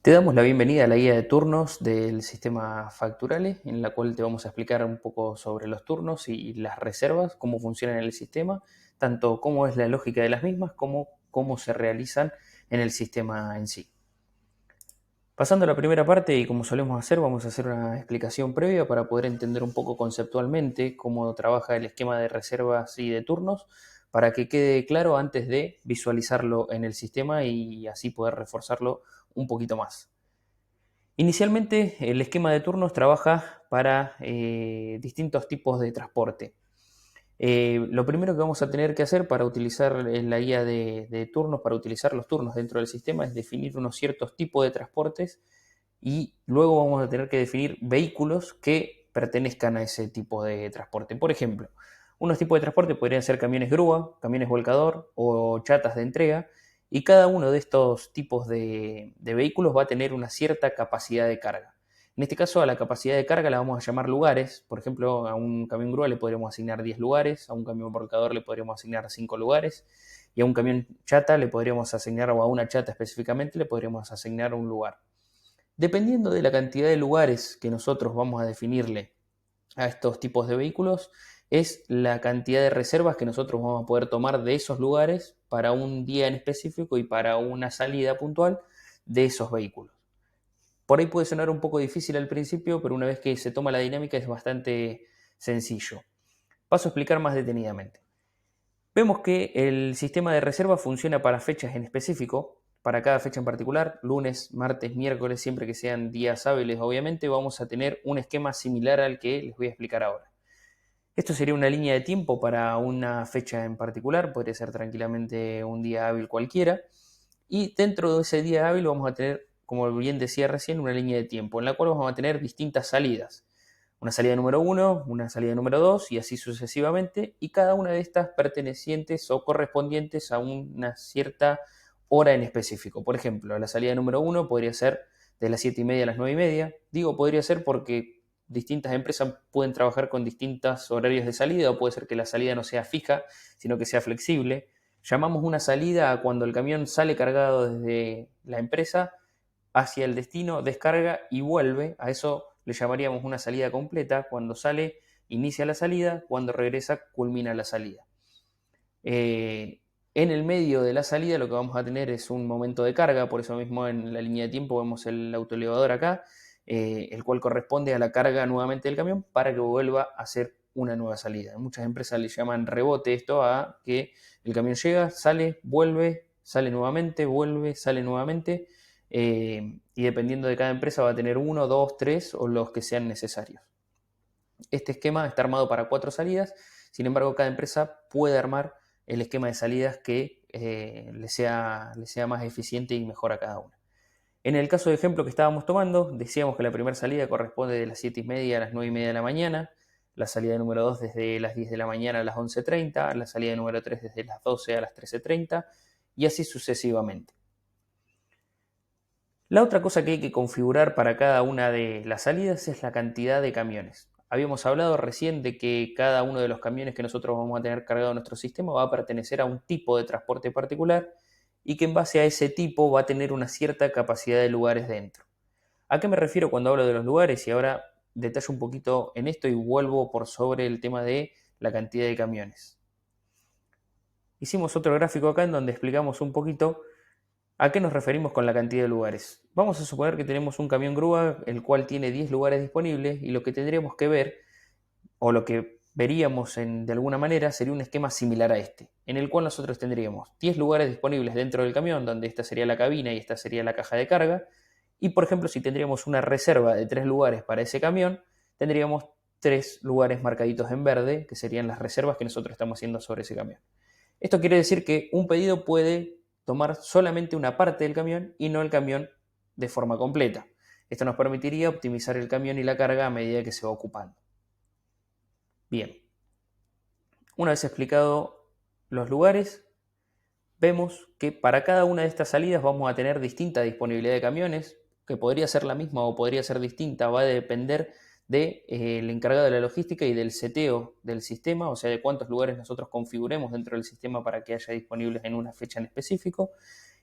Te damos la bienvenida a la guía de turnos del sistema Facturale, en la cual te vamos a explicar un poco sobre los turnos y las reservas, cómo funcionan en el sistema, tanto cómo es la lógica de las mismas, como cómo se realizan en el sistema en sí. Pasando a la primera parte, y como solemos hacer, vamos a hacer una explicación previa para poder entender un poco conceptualmente cómo trabaja el esquema de reservas y de turnos, para que quede claro antes de visualizarlo en el sistema y así poder reforzarlo un poquito más. Inicialmente, el esquema de turnos trabaja para distintos tipos de transporte. Lo primero que vamos a tener que hacer para utilizar la guía de turnos, para utilizar los turnos dentro del sistema, es definir unos ciertos tipos de transportes y luego vamos a tener que definir vehículos que pertenezcan a ese tipo de transporte. Por ejemplo, unos tipos de transporte podrían ser camiones grúa, camiones volcador o chatas de entrega, y cada uno de estos tipos de vehículos va a tener una cierta capacidad de carga. En este caso, a la capacidad de carga la vamos a llamar lugares. Por ejemplo, a un camión grúa le podríamos asignar 10 lugares, a un camión volcador le podríamos asignar 5 lugares, y a un camión chata le podríamos asignar, o a una chata específicamente, le podríamos asignar un lugar. Dependiendo de la cantidad de lugares que nosotros vamos a definirle a estos tipos de vehículos, es la cantidad de reservas que nosotros vamos a poder tomar de esos lugares para un día en específico y para una salida puntual de esos vehículos. Por ahí puede sonar un poco difícil al principio, pero una vez que se toma la dinámica es bastante sencillo. Paso a explicar más detenidamente. Vemos que el sistema de reserva funciona para fechas en específico, para cada fecha en particular, lunes, martes, miércoles, siempre que sean días hábiles, obviamente vamos a tener un esquema similar al que les voy a explicar ahora. Esto sería una línea de tiempo para una fecha en particular, podría ser tranquilamente un día hábil cualquiera, y dentro de ese día hábil vamos a tener, como bien decía recién, una línea de tiempo en la cual vamos a tener distintas salidas. Una salida número 1, una salida número 2 y así sucesivamente, y cada una de estas pertenecientes o correspondientes a una cierta hora en específico. Por ejemplo, la salida número 1 podría ser de las 7:30 a las 9:30. Digo podría ser porque distintas empresas pueden trabajar con distintos horarios de salida, o puede ser que la salida no sea fija, sino que sea flexible. Llamamos una salida a cuando el camión sale cargado desde la empresa hacia el destino, descarga y vuelve. A eso le llamaríamos una salida completa. Cuando sale, inicia la salida, cuando regresa, culmina la salida. En el medio de la salida lo que vamos a tener es un momento de carga, por eso mismo en la línea de tiempo vemos el autoelevador acá, el cual corresponde a la carga nuevamente del camión para que vuelva a hacer una nueva salida. Muchas empresas le llaman rebote esto a que el camión llega, sale, vuelve, sale nuevamente, vuelve, sale nuevamente, y dependiendo de cada empresa va a tener uno, dos, tres o los que sean necesarios. Este esquema está armado para 4 salidas, sin embargo cada empresa puede armar el esquema de salidas que le sea más eficiente y mejor a cada una. En el caso de ejemplo que estábamos tomando, decíamos que la primera salida corresponde de las 7:30 a las 9:30 de la mañana, la salida número 2 desde las 10 de la mañana a las 11:30, la salida número 3 desde las 12 a las 13:30 y así sucesivamente. La otra cosa que hay que configurar para cada una de las salidas es la cantidad de camiones. Habíamos hablado recién de que cada uno de los camiones que nosotros vamos a tener cargado en nuestro sistema va a pertenecer a un tipo de transporte particular y que en base a ese tipo va a tener una cierta capacidad de lugares dentro. ¿A qué me refiero cuando hablo de los lugares? Y ahora detallo un poquito en esto y vuelvo por sobre el tema de la cantidad de camiones. Hicimos otro gráfico acá en donde explicamos un poquito ¿a qué nos referimos con la cantidad de lugares? Vamos a suponer que tenemos un camión grúa el cual tiene 10 lugares disponibles y lo que tendríamos que ver, o lo que veríamos de alguna manera, sería un esquema similar a este, en el cual nosotros tendríamos 10 lugares disponibles dentro del camión, donde esta sería la cabina y esta sería la caja de carga, y por ejemplo si tendríamos una reserva de 3 lugares para ese camión, tendríamos 3 lugares marcaditos en verde, que serían las reservas que nosotros estamos haciendo sobre ese camión. Esto quiere decir que un pedido puede tomar solamente una parte del camión y no el camión de forma completa. Esto nos permitiría optimizar el camión y la carga a medida que se va ocupando. Bien, una vez explicado los lugares, vemos que para cada una de estas salidas vamos a tener distinta disponibilidad de camiones, que podría ser la misma o podría ser distinta, va a depender del encargado de la logística y del seteo del sistema, o sea, de cuántos lugares nosotros configuremos dentro del sistema para que haya disponibles en una fecha en específico,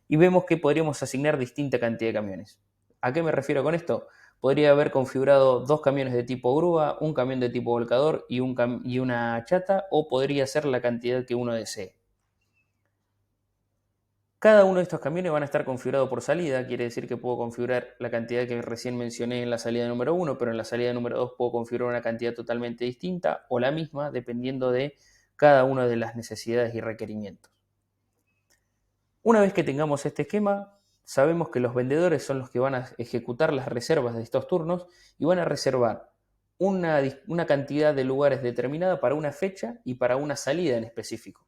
y vemos que podríamos asignar distinta cantidad de camiones. ¿A qué me refiero con esto? Podría haber configurado dos camiones de tipo grúa, un camión de tipo volcador y una chata, o podría ser la cantidad que uno desee. Cada uno de estos camiones van a estar configurados por salida, quiere decir que puedo configurar la cantidad que recién mencioné en la salida número 1, pero en la salida número 2 puedo configurar una cantidad totalmente distinta o la misma, dependiendo de cada una de las necesidades y requerimientos. Una vez que tengamos este esquema, sabemos que los vendedores son los que van a ejecutar las reservas de estos turnos y van a reservar una cantidad de lugares determinada para una fecha y para una salida en específico.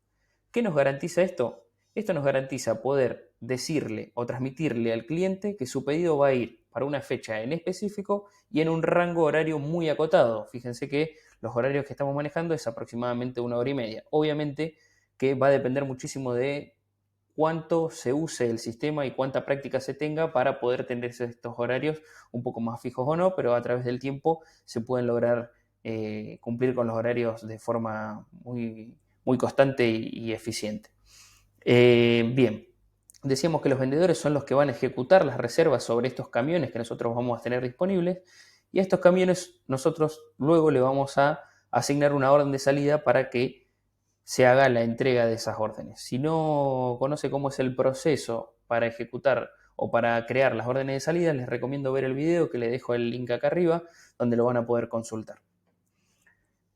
¿Qué nos garantiza esto? Esto nos garantiza poder decirle o transmitirle al cliente que su pedido va a ir para una fecha en específico y en un rango horario muy acotado. Fíjense que los horarios que estamos manejando es aproximadamente 1 hora y media. Obviamente que va a depender muchísimo de cuánto se use el sistema y cuánta práctica se tenga para poder tener estos horarios un poco más fijos o no, pero a través del tiempo se pueden lograr cumplir con los horarios de forma muy constante y eficiente. Bien, decíamos que los vendedores son los que van a ejecutar las reservas sobre estos camiones que nosotros vamos a tener disponibles, y a estos camiones nosotros luego le vamos a asignar una orden de salida para que se haga la entrega de esas órdenes. Si no conoce cómo es el proceso para ejecutar o para crear las órdenes de salida, les recomiendo ver el video que les dejo el link acá arriba, donde lo van a poder consultar.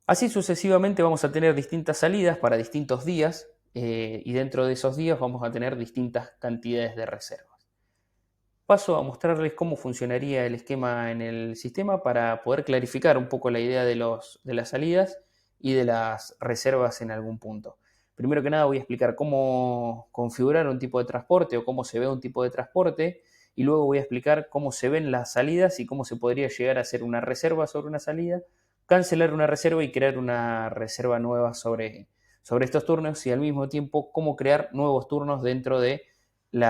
Así sucesivamente vamos a tener distintas salidas para distintos días y dentro de esos días vamos a tener distintas cantidades de reservas. Paso a mostrarles cómo funcionaría el esquema en el sistema para poder clarificar un poco la idea de las salidas y de las reservas en algún punto. Primero que nada voy a explicar cómo configurar un tipo de transporte o cómo se ve un tipo de transporte, y luego voy a explicar cómo se ven las salidas y cómo se podría llegar a hacer una reserva sobre una salida, cancelar una reserva y crear una reserva nueva sobre estos turnos, y al mismo tiempo cómo crear nuevos turnos dentro de el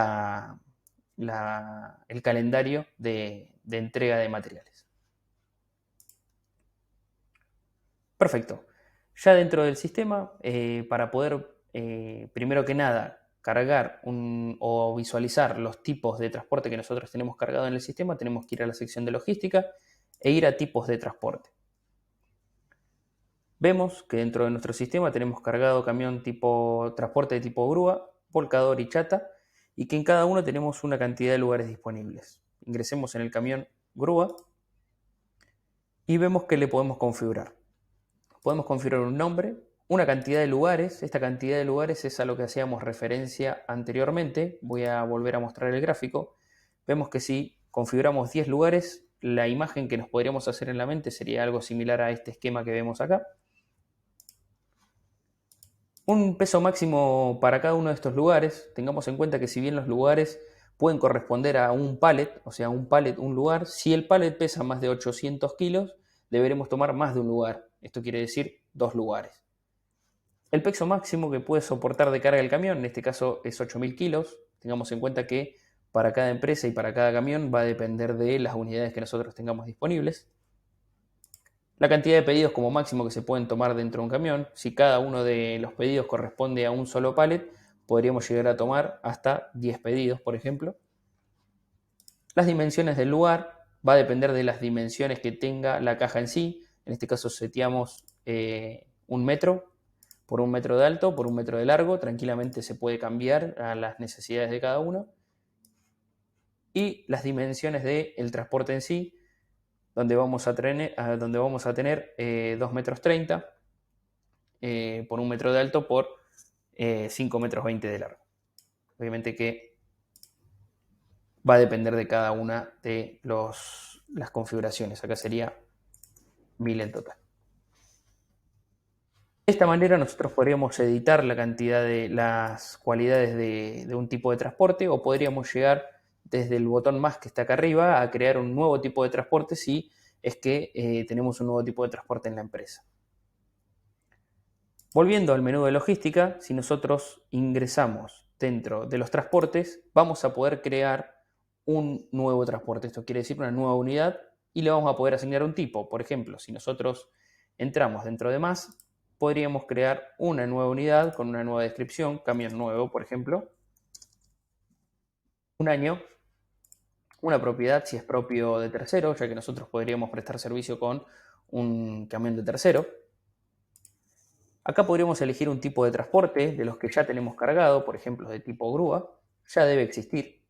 calendario de entrega de materiales. Perfecto. Ya dentro del sistema, para poder, primero que nada, cargar o visualizar los tipos de transporte que nosotros tenemos cargado en el sistema, tenemos que ir a la sección de logística e ir a tipos de transporte. Vemos que dentro de nuestro sistema tenemos cargado camión transporte de tipo grúa, volcador y chata, y que en cada uno tenemos una cantidad de lugares disponibles. Ingresemos en el camión grúa y vemos que le podemos configurar. Podemos configurar un nombre, una cantidad de lugares. Esta cantidad de lugares es a lo que hacíamos referencia anteriormente. Voy a volver a mostrar el gráfico. Vemos que si configuramos 10 lugares, la imagen que nos podríamos hacer en la mente sería algo similar a este esquema que vemos acá. Un peso máximo para cada uno de estos lugares. Tengamos en cuenta que si bien los lugares pueden corresponder a un pallet, o sea, un pallet, un lugar, si el pallet pesa más de 800 kilos, deberemos tomar más de un lugar. Esto quiere decir 2 lugares. El peso máximo que puede soportar de carga el camión, en este caso es 8.000 kilos. Tengamos en cuenta que para cada empresa y para cada camión va a depender de las unidades que nosotros tengamos disponibles. La cantidad de pedidos como máximo que se pueden tomar dentro de un camión. Si cada uno de los pedidos corresponde a un solo pallet, podríamos llegar a tomar hasta 10 pedidos, por ejemplo. Las dimensiones del lugar va a depender de las dimensiones que tenga la caja en sí. En este caso seteamos 1 metro por 1 metro de alto, por 1 metro de largo. Tranquilamente se puede cambiar a las necesidades de cada uno. Y las dimensiones del transporte en sí, donde vamos a tener 2 metros 30 por 1 metro de alto por 5 metros 20 de largo. Obviamente que va a depender de cada una de las configuraciones. Acá sería 1000 en total. De esta manera nosotros podríamos editar la cantidad de las cualidades de un tipo de transporte, o podríamos llegar desde el botón más que está acá arriba a crear un nuevo tipo de transporte si es que tenemos un nuevo tipo de transporte en la empresa. Volviendo al menú de logística, si nosotros ingresamos dentro de los transportes, vamos a poder crear un nuevo transporte. Esto quiere decir una nueva unidad, y le vamos a poder asignar un tipo. Por ejemplo, si nosotros entramos dentro de más, podríamos crear una nueva unidad con una nueva descripción, camión nuevo, por ejemplo, un año, una propiedad si es propio de tercero, ya que nosotros podríamos prestar servicio con un camión de tercero. Acá podríamos elegir un tipo de transporte de los que ya tenemos cargado, por ejemplo de tipo grúa, ya debe existir.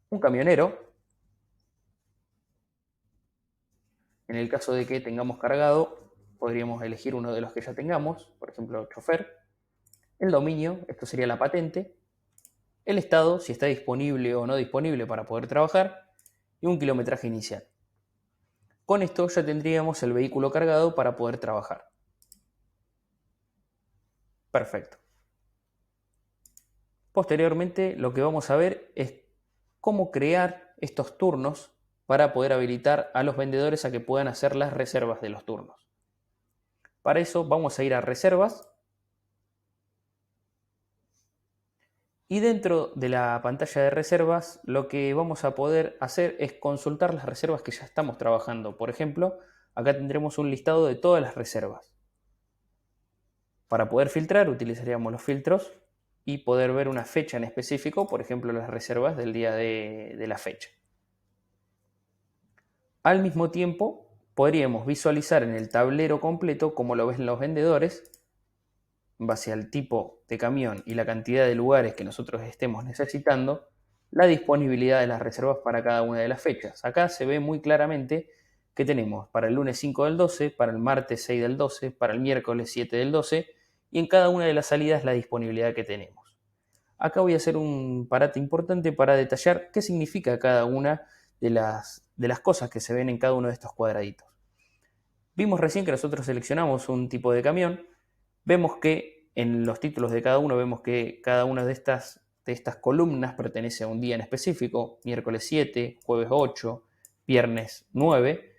Un camionero, en el caso de que tengamos cargado, podríamos elegir uno de los que ya tengamos, por ejemplo chofer. El dominio, esto sería la patente. El estado, si está disponible o no disponible para poder trabajar. Y un kilometraje inicial. Con esto ya tendríamos el vehículo cargado para poder trabajar. Perfecto. Posteriormente lo que vamos a ver es cómo crear estos turnos para poder habilitar a los vendedores a que puedan hacer las reservas de los turnos. Para eso vamos a ir a reservas y dentro de la pantalla de reservas lo que vamos a poder hacer es consultar las reservas que ya estamos trabajando. Por ejemplo, acá tendremos un listado de todas las reservas. Para poder filtrar utilizaríamos los filtros y poder ver una fecha en específico, por ejemplo las reservas del día de la fecha. Al mismo tiempo, podríamos visualizar en el tablero completo, como lo ven los vendedores, en base al tipo de camión y la cantidad de lugares que nosotros estemos necesitando, la disponibilidad de las reservas para cada una de las fechas. Acá se ve muy claramente que tenemos para el lunes 5 del 12, para el martes 6 del 12, para el miércoles 7 del 12 y en cada una de las salidas la disponibilidad que tenemos. Acá voy a hacer un parate importante para detallar qué significa cada una de las cosas que se ven en cada uno de estos cuadraditos. Vimos recién que nosotros seleccionamos un tipo de camión, vemos que en los títulos de cada uno vemos que cada una de estas columnas pertenece a un día en específico, miércoles 7, jueves 8, viernes 9,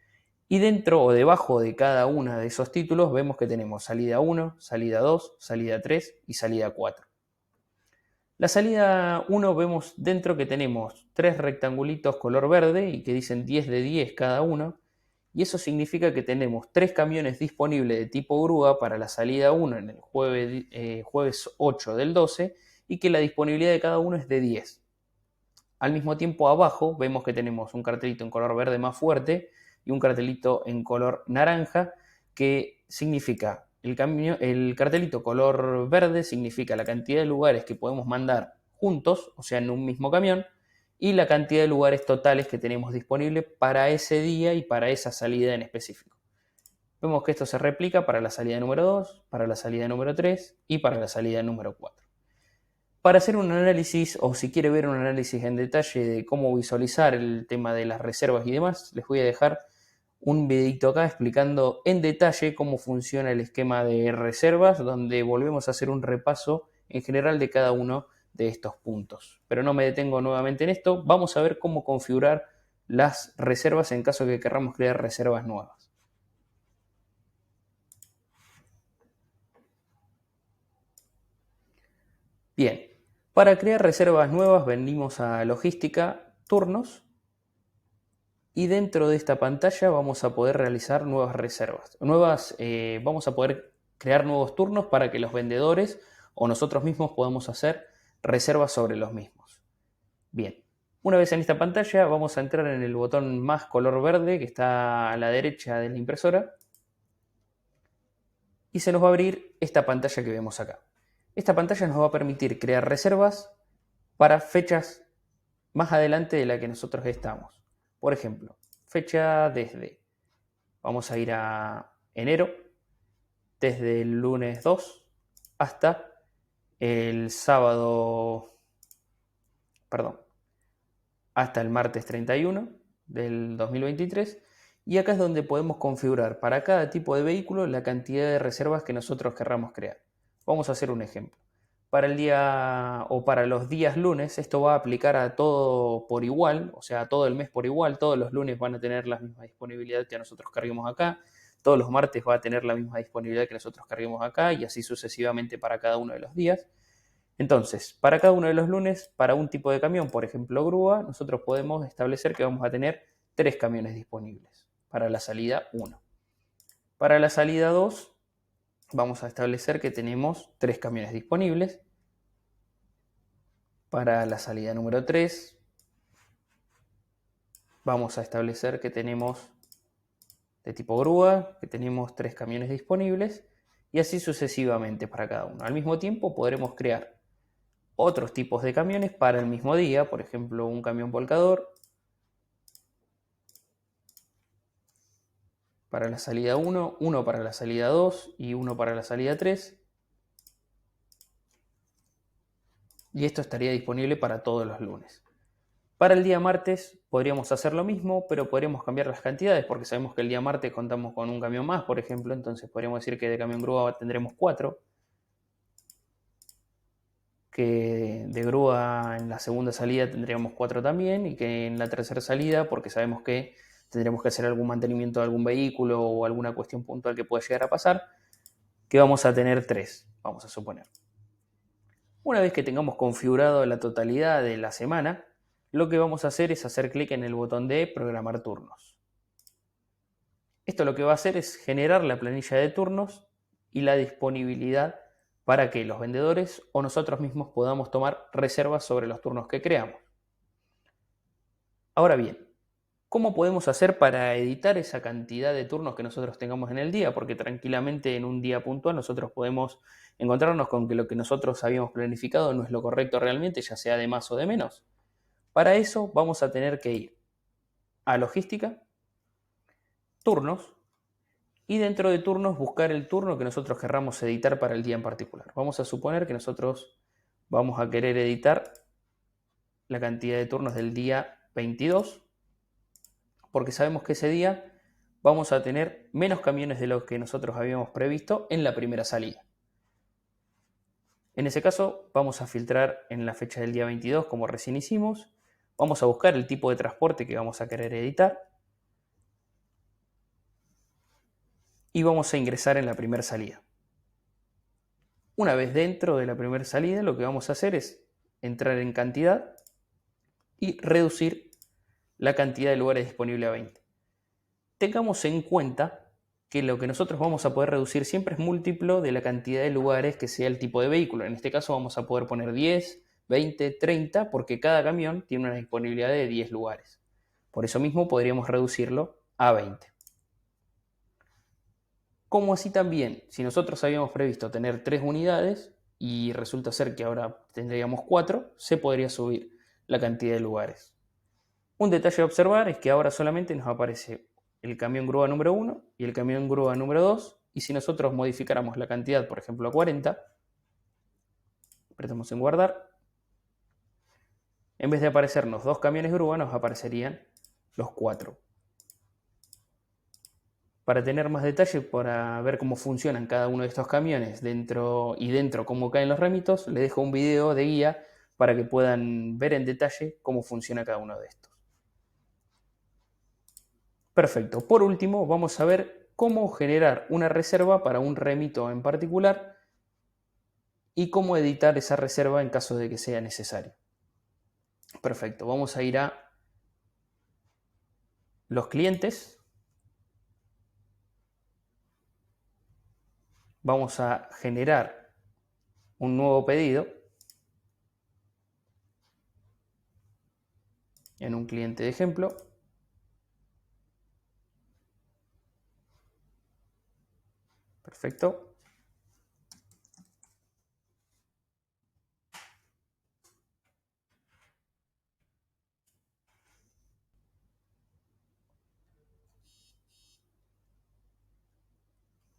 y dentro o debajo de cada uno de esos títulos vemos que tenemos salida 1, salida 2, salida 3 y salida 4. La salida 1 vemos dentro que tenemos 3 rectangulitos color verde y que dicen 10 de 10 cada uno. Y eso significa que tenemos 3 camiones disponibles de tipo grúa para la salida 1 en el jueves 8 del 12 y que la disponibilidad de cada uno es de 10. Al mismo tiempo abajo vemos que tenemos un cartelito en color verde más fuerte y un cartelito en color naranja que significa el cartelito color verde significa la cantidad de lugares que podemos mandar juntos, o sea, en un mismo camión, y la cantidad de lugares totales que tenemos disponibles para ese día y para esa salida en específico. Vemos que esto se replica para la salida número 2, para la salida número 3 y para la salida número 4. Para hacer un análisis, o si quiere ver un análisis en detalle de cómo visualizar el tema de las reservas y demás, les voy a dejar un videito acá explicando en detalle cómo funciona el esquema de reservas, donde volvemos a hacer un repaso en general de cada uno de estos puntos. Pero no me detengo nuevamente en esto, vamos a ver cómo configurar las reservas en caso de que queramos crear reservas nuevas. Bien, para crear reservas nuevas venimos a logística, turnos, y dentro de esta pantalla vamos a poder realizar nuevas reservas. Vamos a poder crear nuevos turnos para que los vendedores o nosotros mismos podamos hacer reservas sobre los mismos. Bien, una vez en esta pantalla vamos a entrar en el botón más color verde que está a la derecha de la impresora y se nos va a abrir esta pantalla que vemos acá. Esta pantalla nos va a permitir crear reservas para fechas más adelante de la que nosotros estamos. Por ejemplo, fecha desde, vamos a ir a enero, desde el lunes 2 hasta el sábado, perdón, hasta el martes 31 del 2023. Y acá es donde podemos configurar para cada tipo de vehículo la cantidad de reservas que nosotros querramos crear. Vamos a hacer un ejemplo. Para el día o para los días lunes, esto va a aplicar a todo por igual, o sea, a todo el mes por igual. Todos los lunes van a tener la misma disponibilidad que nosotros carguemos acá. Todos los martes va a tener la misma disponibilidad que nosotros carguemos acá y así sucesivamente para cada uno de los días. Entonces, para cada uno de los lunes, para un tipo de camión, por ejemplo grúa, nosotros podemos establecer que vamos a tener 3 camiones disponibles para la salida 1. Para la salida 2, vamos a establecer que tenemos 3 camiones disponibles. Para la salida número 3, vamos a establecer que tenemos de tipo grúa, que tenemos 3 camiones disponibles y así sucesivamente para cada uno. Al mismo tiempo podremos crear otros tipos de camiones para el mismo día, por ejemplo un camión volcador para la salida 1, uno para la salida 2 y uno para la salida 3. Y esto estaría disponible para todos los lunes. Para el día martes podríamos hacer lo mismo, pero podríamos cambiar las cantidades porque sabemos que el día martes contamos con un camión más, por ejemplo, entonces podríamos decir que de camión grúa tendremos 4, que de grúa en la segunda salida tendríamos 4 también y que en la tercera salida, porque sabemos que tendremos que hacer algún mantenimiento de algún vehículo o alguna cuestión puntual que pueda llegar a pasar, que vamos a tener 3, vamos a suponer. Una vez que tengamos configurado la totalidad de la semana, lo que vamos a hacer es hacer clic en el botón de programar turnos. Esto lo que va a hacer es generar la planilla de turnos y la disponibilidad para que los vendedores o nosotros mismos podamos tomar reservas sobre los turnos que creamos. Ahora bien, ¿cómo podemos hacer para editar esa cantidad de turnos que nosotros tengamos en el día? Porque tranquilamente en un día puntual nosotros podemos encontrarnos con que lo que nosotros habíamos planificado no es lo correcto realmente, ya sea de más o de menos. Para eso vamos a tener que ir a logística, turnos, y dentro de turnos buscar el turno que nosotros querramos editar para el día en particular. Vamos a suponer que nosotros vamos a querer editar la cantidad de turnos del día 22, porque sabemos que ese día vamos a tener menos camiones de los que nosotros habíamos previsto en la primera salida. En ese caso vamos a filtrar en la fecha del día 22 como recién hicimos, vamos a buscar el tipo de transporte que vamos a querer editar y vamos a ingresar en la primera salida. Una vez dentro de la primera salida, lo que vamos a hacer es entrar en cantidad y reducir la cantidad de lugares disponibles a 20. Tengamos en cuenta que lo que nosotros vamos a poder reducir siempre es múltiplo de la cantidad de lugares que sea el tipo de vehículo. En este caso vamos a poder poner 10, 20, 30, porque cada camión tiene una disponibilidad de 10 lugares. Por eso mismo podríamos reducirlo a 20. Como así también, si nosotros habíamos previsto tener 3 unidades y resulta ser que ahora tendríamos 4, se podría subir la cantidad de lugares. Un detalle a observar es que ahora solamente nos aparece el camión grúa número 1 y el camión grúa número 2, y si nosotros modificáramos la cantidad, por ejemplo a 40, apretamos en guardar, en vez de aparecernos 2 camiones grúa nos aparecerían los 4. Para tener más detalle, para ver cómo funcionan cada uno de estos camiones dentro cómo caen los remitos, les dejo un video de guía para que puedan ver en detalle cómo funciona cada uno de estos. Perfecto. Por último, vamos a ver cómo generar una reserva para un remito en particular y cómo editar esa reserva en caso de que sea necesario. Perfecto. Vamos a ir a los clientes. Vamos a generar un nuevo pedido en un cliente de ejemplo. Perfecto.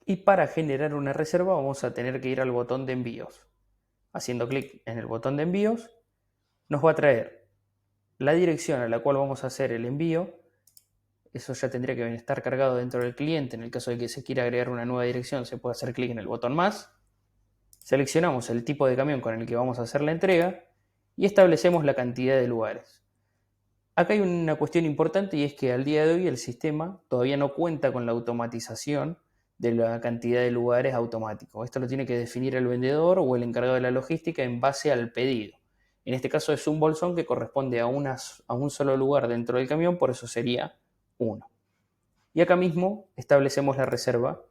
Y para generar una reserva vamos a tener que ir al botón de envíos. Haciendo clic en el botón de envíos, nos va a traer la dirección a la cual vamos a hacer el envío. Eso ya tendría que estar cargado dentro del cliente. En el caso de que se quiera agregar una nueva dirección, se puede hacer clic en el botón más. Seleccionamos el tipo de camión con el que vamos a hacer la entrega y establecemos la cantidad de lugares. Acá hay una cuestión importante y es que al día de hoy el sistema todavía no cuenta con la automatización de la cantidad de lugares automático. Esto lo tiene que definir el vendedor o el encargado de la logística en base al pedido. En este caso es un bolsón que corresponde a un solo lugar dentro del camión, por eso sería 1. Y acá mismo establecemos la reserva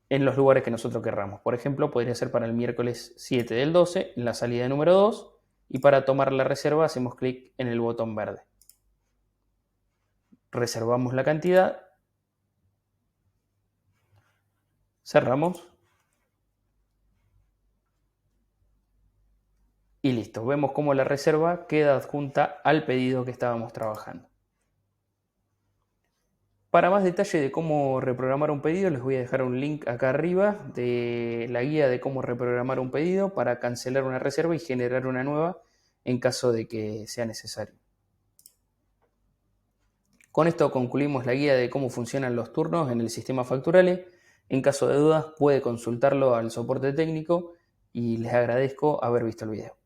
en los lugares que nosotros querramos. Por ejemplo, podría ser para el miércoles 7 del 12, en la salida número 2, y para tomar la reserva hacemos clic en el botón verde. reservamos la cantidad, cerramos y listo. Vemos cómo la reserva queda adjunta al pedido que estábamos trabajando. Para más detalle de cómo reprogramar un pedido, les voy a dejar un link acá arriba de la guía de cómo reprogramar un pedido para cancelar una reserva y generar una nueva en caso de que sea necesario. Con esto concluimos la guía de cómo funcionan los turnos en el sistema Facturale. En caso de dudas puede consultarlo al soporte técnico y les agradezco haber visto el video.